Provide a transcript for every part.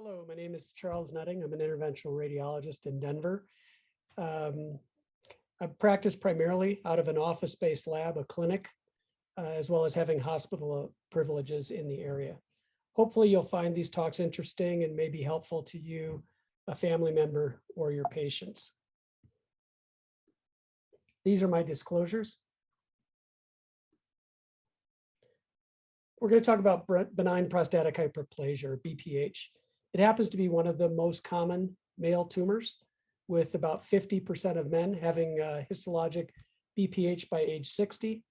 Hello, my name is Charles Nutting. I'm an interventional radiologist in Denver. I practice primarily out of an office-based lab, a clinic, as well as having hospital privileges in the area. Hopefully you'll find these talks interesting and may be helpful to you, a family member, or your patients. These are my disclosures. We're going to talk about benign prostatic hyperplasia, or BPH. It happens to be one of the most common male tumors, with about 50% of men having histologic BPH by age 60.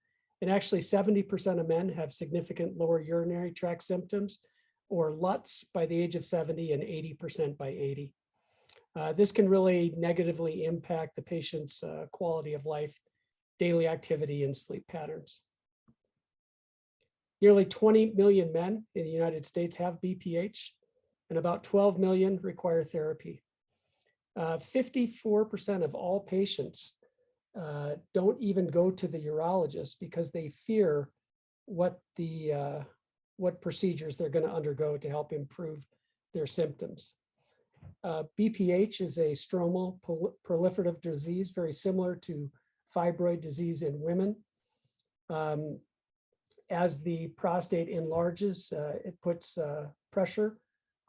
And actually 70% of men have significant lower urinary tract symptoms, or LUTS, by the age of 70, and 80% by 80. This can really negatively impact the patient's quality of life, daily activity, and sleep patterns. Nearly 20 million men in the United States have BPH, and about 12 million require therapy. 54% of all patients don't even go to the urologist because they fear what procedures they're going to undergo to help improve their symptoms. BPH is a stromal proliferative disease, very similar to fibroid disease in women. As the prostate enlarges, it puts pressure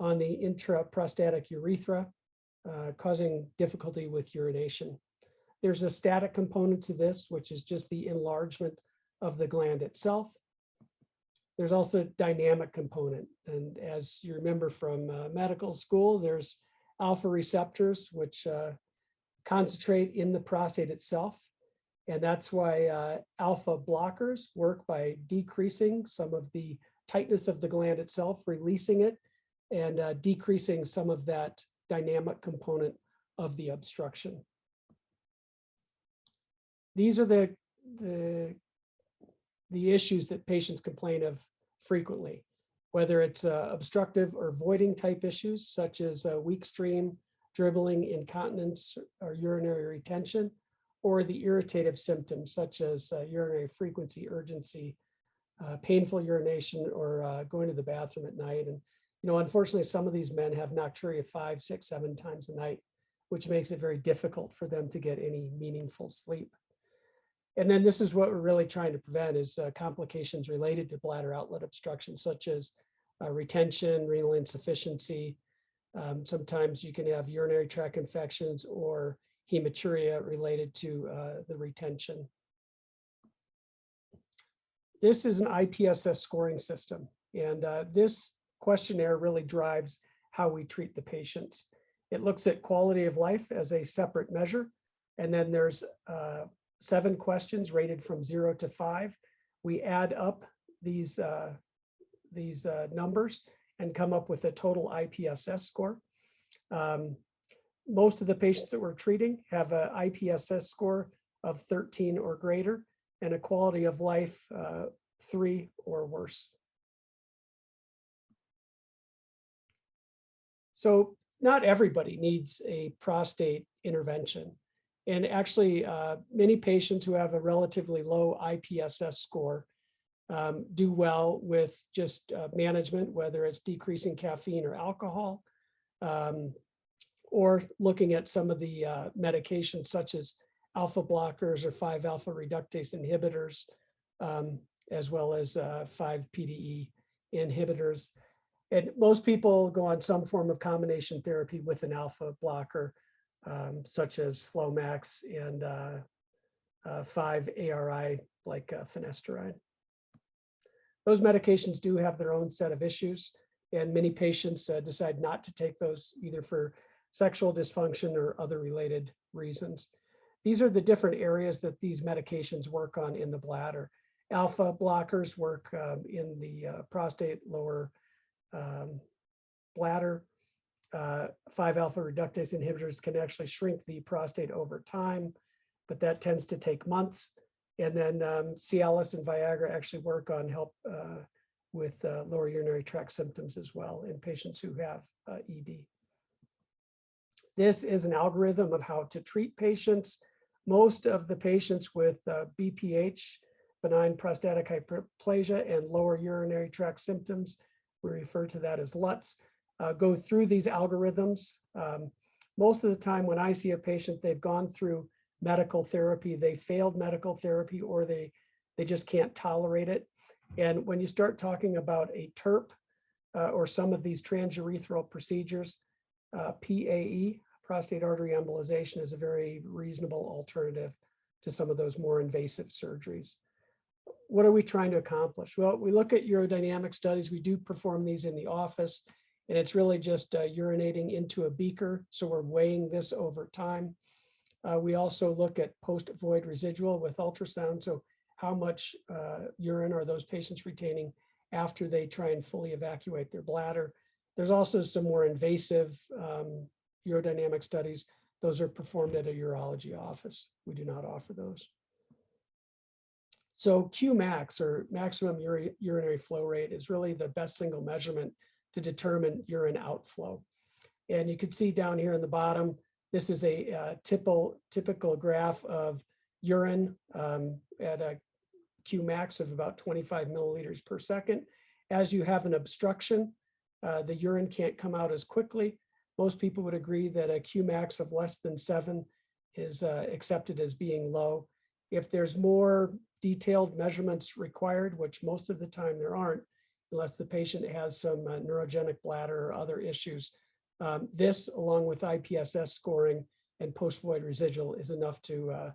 on the intraprostatic urethra, causing difficulty with urination. There's a static component to this, which is just the enlargement of the gland itself. There's also a dynamic component. And as you remember from medical school, there's alpha receptors, which concentrate in the prostate itself. And that's why alpha blockers work by decreasing some of the tightness of the gland itself, releasing it, and decreasing some of that dynamic component of the obstruction. These are the issues that patients complain of frequently, whether it's obstructive or voiding type issues, such as weak stream, dribbling, incontinence, or urinary retention, or the irritative symptoms, such as urinary frequency, urgency, painful urination, or going to the bathroom at night. And unfortunately, some of these men have nocturia 5, 6, 7 times a night, which makes it very difficult for them to get any meaningful sleep. And then this is what we're really trying to prevent, is complications related to bladder outlet obstruction, such as retention, renal insufficiency. Sometimes you can have urinary tract infections or hematuria related to the retention. This is an IPSS scoring system, and this questionnaire really drives how we treat the patients. It looks at quality of life as a separate measure, and then there's 7 questions rated from 0 to 5. We add up these numbers and come up with a total IPSS score. Most of the patients that we're treating have an IPSS score of 13 or greater, and a quality of life 3 or worse. So not everybody needs a prostate intervention. And actually, many patients who have a relatively low IPSS score do well with just management, whether it's decreasing caffeine or alcohol, or looking at some of the medications such as alpha blockers or 5-alpha reductase inhibitors, as well as 5-PDE inhibitors. And most people go on some form of combination therapy with an alpha blocker, such as Flomax and 5-ARI, like finasteride. Those medications do have their own set of issues, and many patients decide not to take those either for sexual dysfunction or other related reasons. These are the different areas that these medications work on in the bladder. Alpha blockers work in the prostate, lower bladder. 5-alpha reductase inhibitors can actually shrink the prostate over time, but that tends to take months. And then Cialis and Viagra actually work on help with lower urinary tract symptoms as well in patients who have ED. This is an algorithm of how to treat patients. Most of the patients with BPH, benign prostatic hyperplasia, and lower urinary tract symptoms, we refer to that as LUTS, go through these algorithms. Most of the time when I see a patient, they've gone through medical therapy, they failed medical therapy, or they just can't tolerate it. And when you start talking about a TURP or some of these transurethral procedures, PAE, prostate artery embolization, is a very reasonable alternative to some of those more invasive surgeries. What are we trying to accomplish? Well, we look at urodynamic studies. We do perform these in the office, and it's really just urinating into a beaker. So we're weighing this over time. We also look at post-void residual with ultrasound. So how much urine are those patients retaining after they try and fully evacuate their bladder? There's also some more invasive urodynamic studies. Those are performed at a urology office. We do not offer those. So Qmax, or maximum urinary flow rate, is really the best single measurement to determine urine outflow. And you can see down here in the bottom, this is a typical graph of urine at a Qmax of about 25 milliliters per second. As you have an obstruction, the urine can't come out as quickly. Most people would agree that a Qmax of less than 7 is accepted as being low. If there's more detailed measurements required, which most of the time there aren't, unless the patient has some neurogenic bladder or other issues, this, along with IPSS scoring and post-void residual, is enough to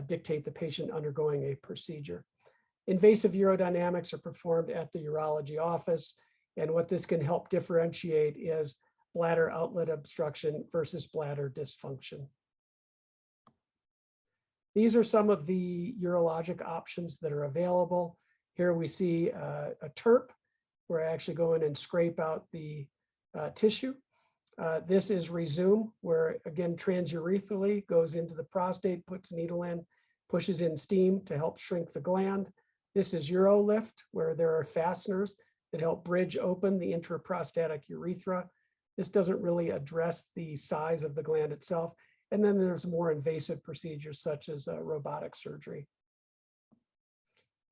dictate the patient undergoing a procedure. Invasive urodynamics are performed at the urology office, and what this can help differentiate is bladder outlet obstruction versus bladder dysfunction. These are some of the urologic options that are available. Here we see a TURP, where I actually go in and scrape out the tissue. This is Resume, where again, transurethral goes into the prostate, puts a needle in, pushes in steam to help shrink the gland. This is UroLift, where there are fasteners that help bridge open the intraprostatic urethra. This doesn't really address the size of the gland itself. And then there's more invasive procedures such as robotic surgery.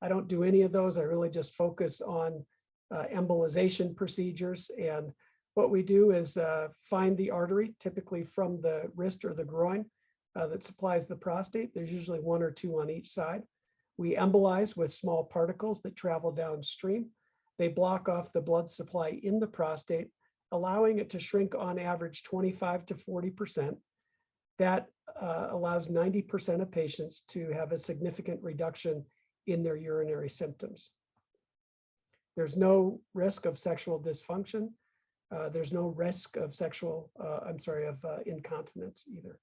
I don't do any of those. I really just focus on embolization procedures. And what we do is find the artery, typically from the wrist or the groin, that supplies the prostate. There's usually 1 or 2 on each side. We embolize with small particles that travel downstream. They block off the blood supply in the prostate, allowing it to shrink on average 25 to 40%. That allows 90% of patients to have a significant reduction in their urinary symptoms. There's no risk of sexual dysfunction. There's no risk of incontinence either.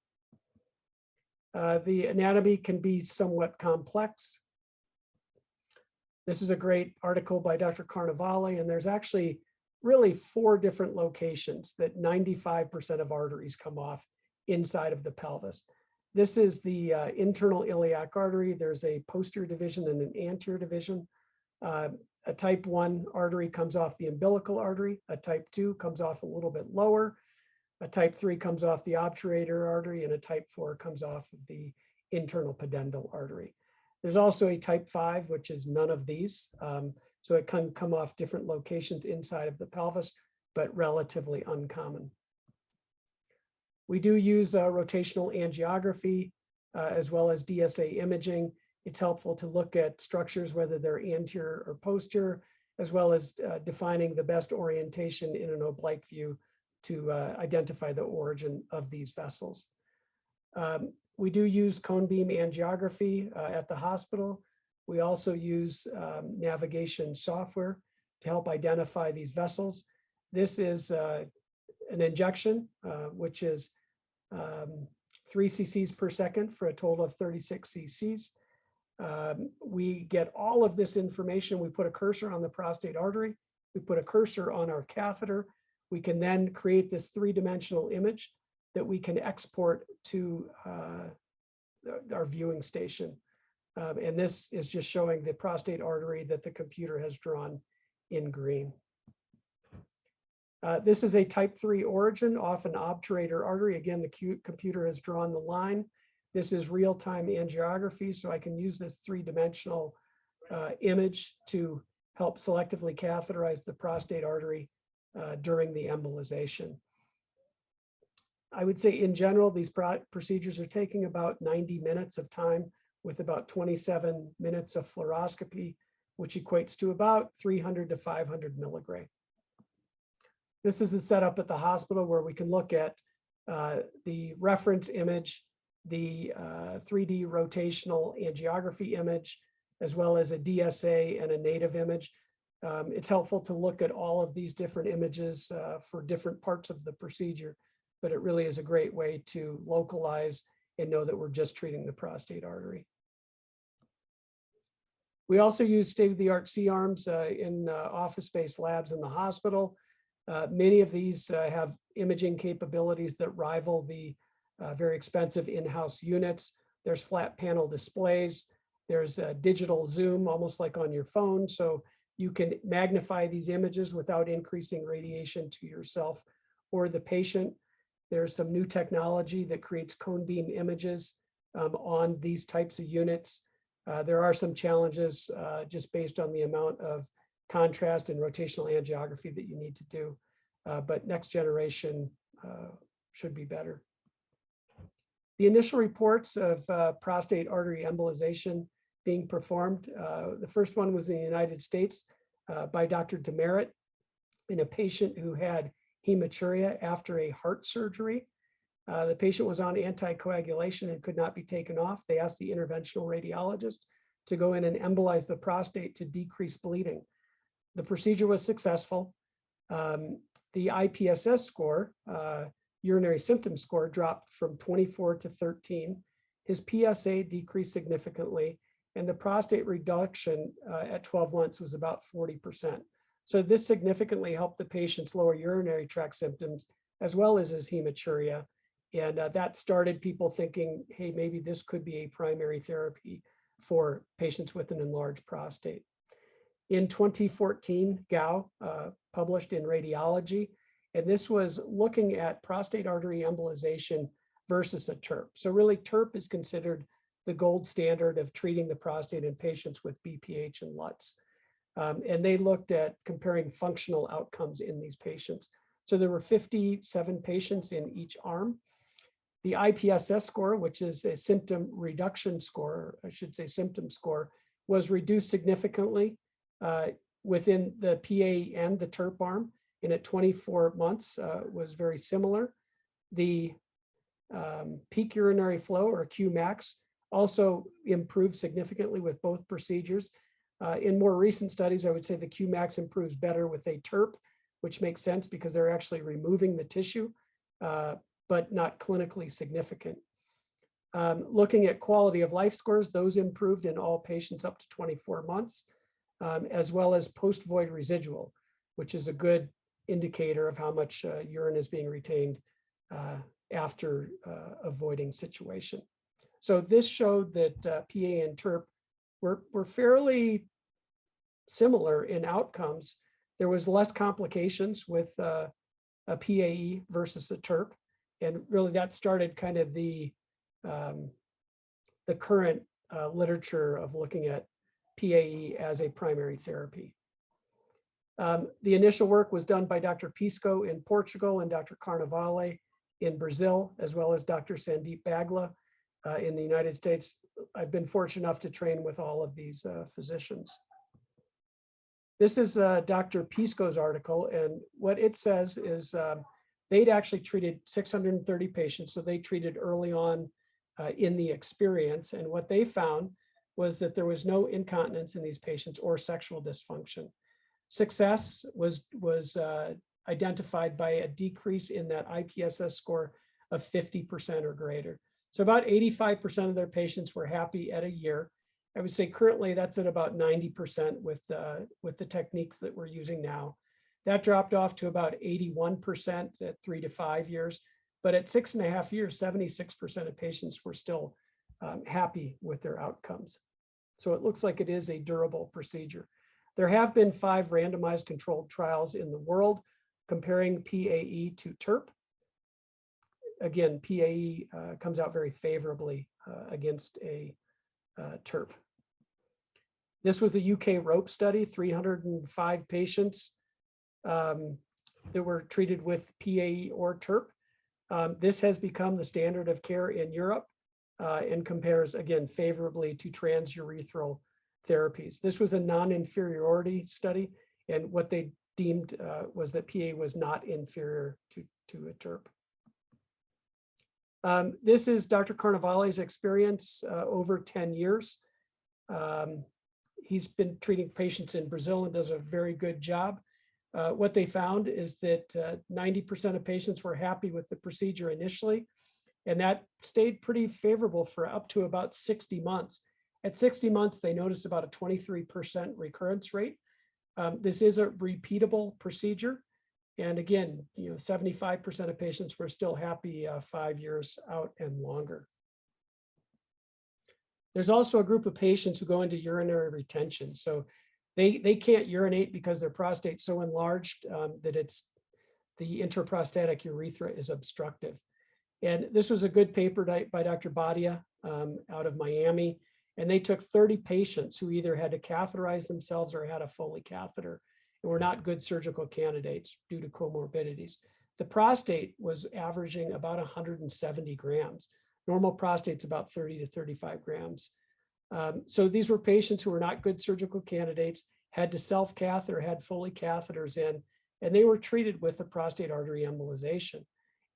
The anatomy can be somewhat complex. This is a great article by Dr. Carnevale, and there's actually really 4 different locations that 95% of arteries come off inside of the pelvis. This is the internal iliac artery. There's a posterior division and an anterior division. A type 1 artery comes off the umbilical artery. A type 2 comes off a little bit lower. A type 3 comes off the obturator artery, and a type 4 comes off of the internal pudendal artery. There's also a type 5, which is none of these. So it can come off different locations inside of the pelvis, but relatively uncommon. We do use rotational angiography as well as DSA imaging. It's helpful to look at structures, whether they're anterior or posterior, as well as defining the best orientation in an oblique view to identify the origin of these vessels. We do use cone beam angiography at the hospital. We also use navigation software to help identify these vessels. This is an injection, which is 3 cc's per second for a total of 36 cc's. We get all of this information. We put a cursor on the prostate artery. We put a cursor on our catheter. We can then create this 3-dimensional image that we can export to our viewing station. And this is just showing the prostate artery that the computer has drawn in green. This is a type 3 origin, often obturator artery. Again, the computer has drawn the line. This is real-time angiography, so I can use this 3-dimensional image to help selectively catheterize the prostate artery during the embolization. I would say in general, these procedures are taking about 90 minutes of time with about 27 minutes of fluoroscopy, which equates to about 300 to 500 milligray. This is a setup at the hospital where we can look at the reference image, the 3D rotational angiography image, as well as a DSA and a native image. It's helpful to look at all of these different images for different parts of the procedure, but it really is a great way to localize and know that we're just treating the prostate artery. We also use state-of-the-art C-arms in office-based labs in the hospital. Many of these have imaging capabilities that rival the very expensive in-house units. There's flat panel displays. There's a digital zoom, almost like on your phone. So you can magnify these images without increasing radiation to yourself or the patient. There's some new technology that creates cone beam images on these types of units. There are some challenges just based on the amount of contrast and rotational angiography that you need to do, but next generation should be better. The initial reports of prostate artery embolization being performed, the first one was in the United States by Dr. Demerit in a patient who had hematuria after a heart surgery. The patient was on anticoagulation and could not be taken off. They asked the interventional radiologist to go in and embolize the prostate to decrease bleeding. The procedure was successful. The IPSS score, urinary symptom score, dropped from 24 to 13. His PSA decreased significantly, and the prostate reduction at 12 months was about 40%. So this significantly helped the patient's lower urinary tract symptoms, as well as his hematuria. And that started people thinking, hey, maybe this could be a primary therapy for patients with an enlarged prostate. In 2014, Gao published in Radiology, and this was looking at prostate artery embolization versus a TURP. So really, TURP is considered the gold standard of treating the prostate in patients with BPH and LUTS. And they looked at comparing functional outcomes in these patients. So there were 57 patients in each arm. The IPSS score, which is a symptom reduction score, or I should say symptom score, was reduced significantly within the PA and the TURP arm, and at 24 months was very similar. The peak urinary flow, or Qmax, also improved significantly with both procedures. In more recent studies, I would say the Qmax improves better with a TURP, which makes sense because they're actually removing the tissue, but not clinically significant. Looking at quality of life scores, those improved in all patients up to 24 months, as well as post-void residual, which is a good indicator of how much urine is being retained after a voiding situation. So this showed that PA and TURP were fairly similar in outcomes. There was less complications with a PAE versus a TURP. And really that started kind of the current literature of looking at PAE as a primary therapy. The initial work was done by Dr. Pisco in Portugal and Dr. Carnevale in Brazil, as well as Dr. Sandeep Bagla in the United States. I've been fortunate enough to train with all of these physicians. This is Dr. Pisco's article, and what it says is they'd actually treated 630 patients, so they treated early on in the experience, and what they found was that there was no incontinence in these patients or sexual dysfunction. Success was identified by a decrease in that IPSS score of 50% or greater. So about 85% of their patients were happy at a year. I would say currently that's at about 90% with the techniques that we're using now. That dropped off to about 81% at 3 to 5 years, but at 6.5 years, 76% of patients were still happy with their outcomes. So it looks like it is a durable procedure. There have been 5 randomized controlled trials in the world comparing PAE to TURP. Again, PAE comes out very favorably against a TURP. This was a UK rope study, 305 patients that were treated with PAE or TURP. This has become the standard of care in Europe and compares, again, favorably to transurethral therapies. This was a non-inferiority study, and what they deemed was that PA was not inferior to a TURP. This is Dr. Carnevale's experience over 10 years. He's been treating patients in Brazil and does a very good job. What they found is that 90% of patients were happy with the procedure initially, and that stayed pretty favorable for up to about 60 months. At 60 months, they noticed about a 23% recurrence rate. This is a repeatable procedure. And again, 75% of patients were still happy 5 years out and longer. There's also a group of patients who go into urinary retention. So they can't urinate because their prostate's so enlarged that the intraprostatic urethra is obstructive. And this was a good paper by Dr. Badia out of Miami. And they took 30 patients who either had to catheterize themselves or had a Foley catheter and were not good surgical candidates due to comorbidities. The prostate was averaging about 170 grams. Normal prostate's about 30 to 35 grams. So these were patients who were not good surgical candidates, had to self-catheter, had Foley catheters in, and they were treated with a prostate artery embolization.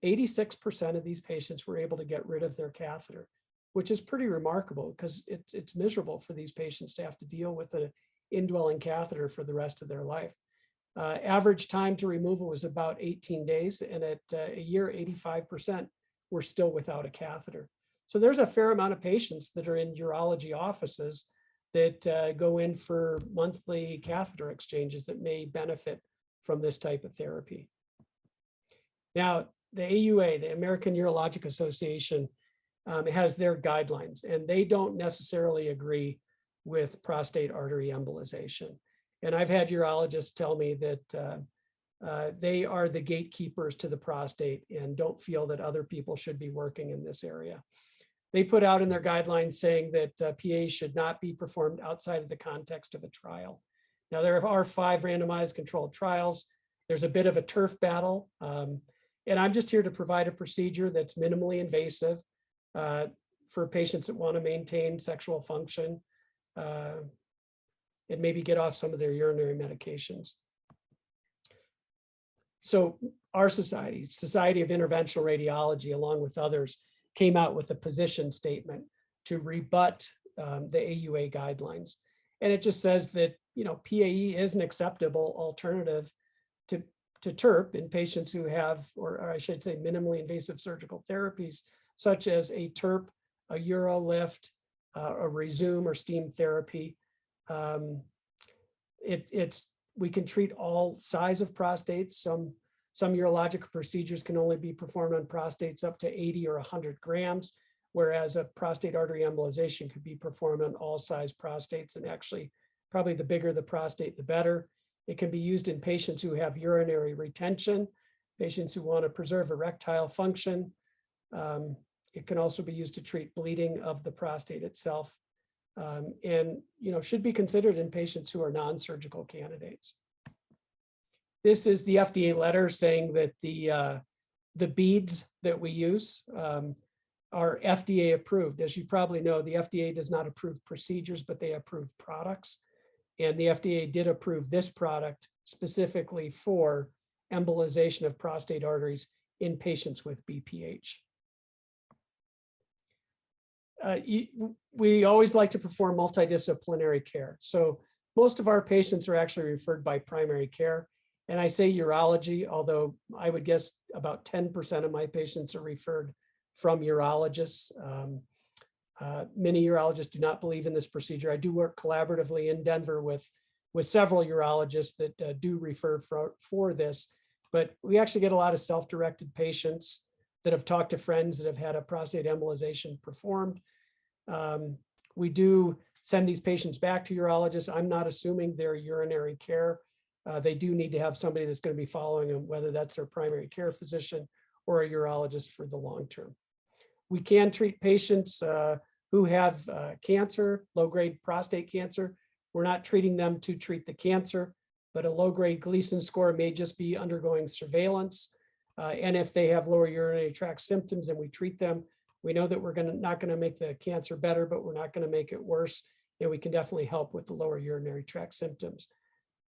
86% of these patients were able to get rid of their catheter, which is pretty remarkable because it's miserable for these patients to have to deal with an indwelling catheter for the rest of their life. Average time to removal was about 18 days, and at a year, 85% were still without a catheter. So there's a fair amount of patients that are in urology offices that go in for monthly catheter exchanges that may benefit from this type of therapy. Now, the AUA, the American Urologic Association, has their guidelines, and they don't necessarily agree with prostate artery embolization. And I've had urologists tell me that they are the gatekeepers to the prostate and don't feel that other people should be working in this area. They put out in their guidelines saying that PA should not be performed outside of the context of a trial. Now, there are 5 randomized controlled trials. There's a bit of a turf battle. And I'm just here to provide a procedure that's minimally invasive for patients that want to maintain sexual function and maybe get off some of their urinary medications. So our society, Society of Interventional Radiology, along with others, came out with a position statement to rebut the AUA guidelines. And it just says that, PAE is an acceptable alternative to TURP in patients who have, or I should say, minimally invasive surgical therapies, such as a TURP, a UroLift, a Resume or steam therapy. We can treat all size of prostates. Some urologic procedures can only be performed on prostates up to 80 or 100 grams, whereas a prostate artery embolization could be performed on all size prostates, and actually probably the bigger the prostate, the better. It can be used in patients who have urinary retention, patients who want to preserve erectile function. It can also be used to treat bleeding of the prostate itself, and should be considered in patients who are non-surgical candidates. This is the FDA letter saying that the beads that we use are FDA approved. As you probably know, the FDA does not approve procedures, but they approve products. And the FDA did approve this product specifically for embolization of prostate arteries in patients with BPH. We always like to perform multidisciplinary care. So most of our patients are actually referred by primary care. And I say urology, although I would guess about 10% of my patients are referred from urologists. Many urologists do not believe in this procedure. I do work collaboratively in Denver with several urologists that do refer for this, but we actually get a lot of self-directed patients that have talked to friends that have had a prostate embolization performed. We do send these patients back to urologists. I'm not assuming their urinary care. They do need to have somebody that's going to be following them, whether that's their primary care physician or a urologist for the long term. We can treat patients who have cancer, low-grade prostate cancer. We're not treating them to treat the cancer. but a low-grade Gleason score may just be undergoing surveillance. And if they have lower urinary tract symptoms and we treat them, we know that we're not going to make the cancer better, but we're not going to make it worse. And we can definitely help with the lower urinary tract symptoms.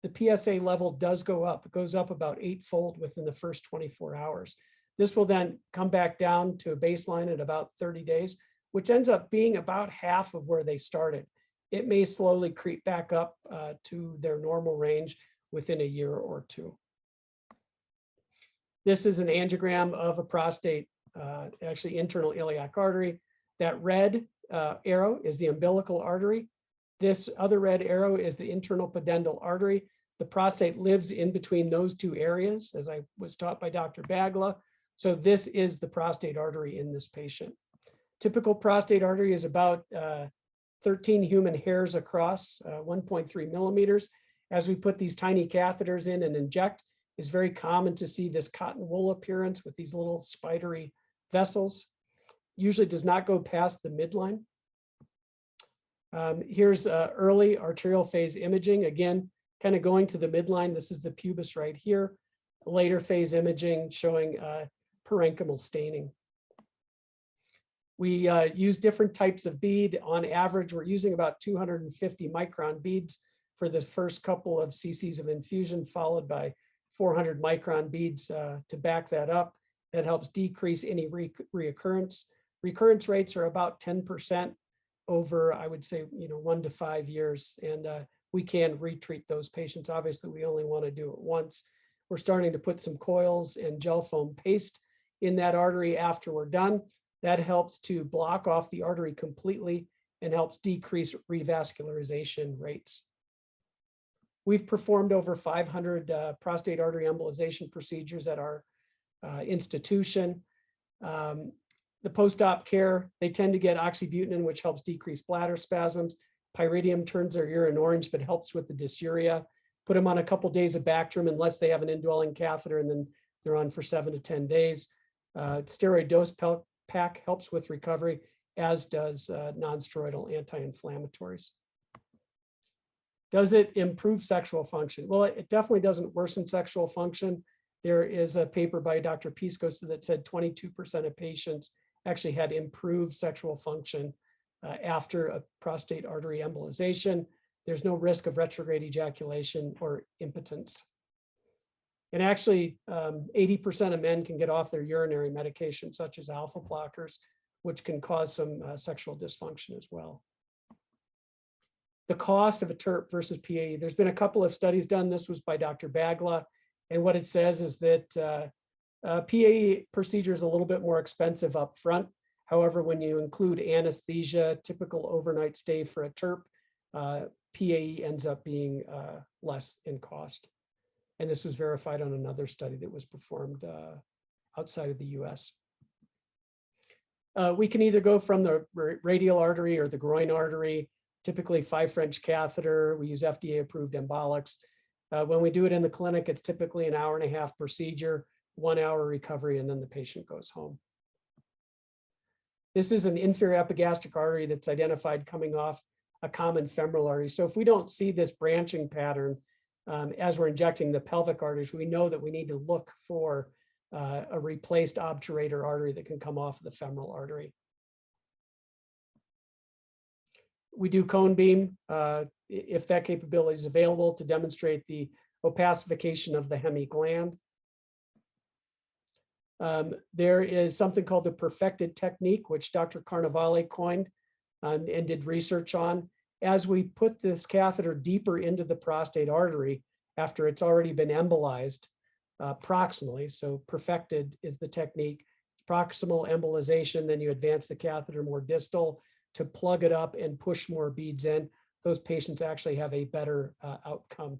The PSA level does go up. It goes up about 8-fold within the first 24 hours. This will then come back down to a baseline at about 30 days, which ends up being about half of where they started. It may slowly creep back up to their normal range within a year or two. This is an angiogram of a prostate, actually internal iliac artery. That red arrow is the umbilical artery. This other red arrow is the internal pudendal artery. The prostate lives in between those two areas, as I was taught by Dr. Bagla. So this is the prostate artery in this patient. Typical prostate artery is about 13 human hairs across, 1.3 millimeters. As we put these tiny catheters in and inject, it's very common to see this cotton wool appearance with these little spidery vessels. Usually does not go past the midline. Here's early arterial phase imaging. Again, kind of going to the midline. This is the pubis right here. Later phase imaging showing parenchymal staining. We use different types of bead. On average, we're using about 250 micron beads for the first couple of cc's of infusion, followed by 400 micron beads to back that up. That helps decrease any reoccurrence. Recurrence rates are about 10% over, I would say, 1 to 5 years. And we can retreat those patients. Obviously, we only want to do it once. We're starting to put some coils and gel foam paste in that artery after we're done. That helps to block off the artery completely and helps decrease revascularization rates. We've performed over 500 prostate artery embolization procedures at our institution. The post-op care, they tend to get oxybutynin, which helps decrease bladder spasms. Pyridium turns their urine orange, but helps with the dysuria. Put them on a couple days of Bactrim unless they have an indwelling catheter, and then they're on for 7 to 10 days. Steroid dose pack helps with recovery, as does non-steroidal anti-inflammatories. Does it improve sexual function? Well, it definitely doesn't worsen sexual function. There is a paper by Dr. Piscos that said 22% of patients actually had improved sexual function after a prostate artery embolization. There's no risk of retrograde ejaculation or impotence. And actually, 80% of men can get off their urinary medication, such as alpha blockers, which can cause some sexual dysfunction as well. The cost of a TURP versus PAE. There's been a couple of studies done. This was by Dr. Bagla. And what it says is that PAE procedure is a little bit more expensive up front. However, when you include anesthesia, typical overnight stay for a TURP, PAE ends up being less in cost. And this was verified on another study that was performed outside of the US. We can either go from the radial artery or the groin artery, typically 5 French catheter. We use FDA approved embolics. When we do it in the clinic, it's typically an 1.5-hour procedure, 1 hour recovery, and then the patient goes home. This is an inferior epigastric artery that's identified coming off a common femoral artery. So if we don't see this branching pattern as we're injecting the pelvic arteries, we know that we need to look for a replaced obturator artery that can come off of the femoral artery. We do cone beam if that capability is available to demonstrate the opacification of the hemi gland. There is something called the perfected technique, which Dr. Carnevale coined and did research on. As we put this catheter deeper into the prostate artery after it's already been embolized proximally, so perfected is the technique, proximal embolization, then you advance the catheter more distal to plug it up and push more beads in. Those patients actually have a better outcome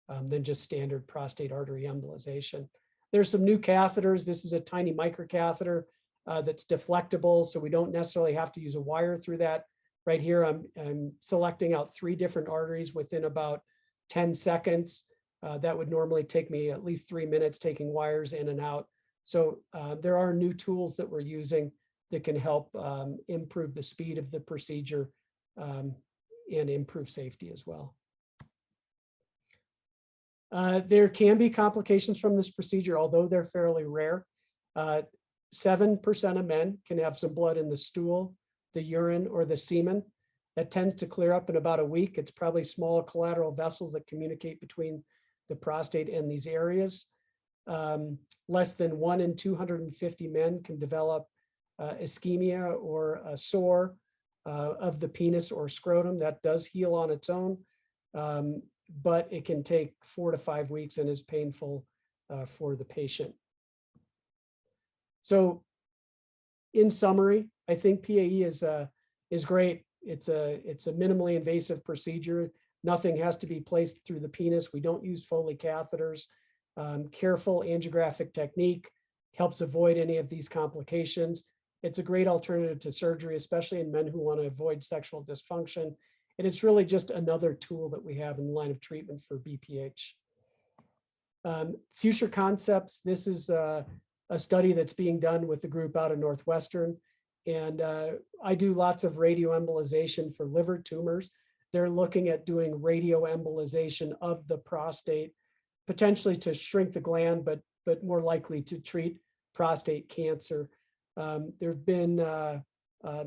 than just standard prostate artery embolization. There's some new catheters. This is a tiny microcatheter that's deflectable, so we don't necessarily have to use a wire through that. Right here, I'm selecting out 3 different arteries within about 10 seconds. That would normally take me at least 3 minutes taking wires in and out. So there are new tools that we're using that can help improve the speed of the procedure and improve safety as well. There can be complications from this procedure, although they're fairly rare. 7% of men can have some blood in the stool, the urine, or the semen. That tends to clear up in about a week. It's probably small collateral vessels that communicate between the prostate and these areas. Less than 1 in 250 men can develop ischemia or a sore of the penis or scrotum. That does heal on its own, but it can take 4 to 5 weeks and is painful for the patient. So in summary, I think PAE is great. It's a minimally invasive procedure. Nothing has to be placed through the penis. We don't use Foley catheters. Careful angiographic technique helps avoid any of these complications. It's a great alternative to surgery, especially in men who want to avoid sexual dysfunction. And it's really just another tool that we have in the line of treatment for BPH. Future concepts. This is a study that's being done with the group out of Northwestern. And I do lots of radioembolization for liver tumors. They're looking at doing radioembolization of the prostate, potentially to shrink the gland, but more likely to treat prostate cancer. There have been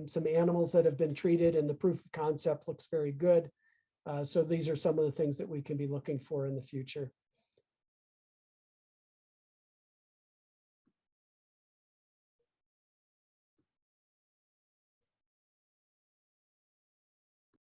some animals that have been treated, and the proof of concept looks very good. So these are some of the things that we can be looking for in the future.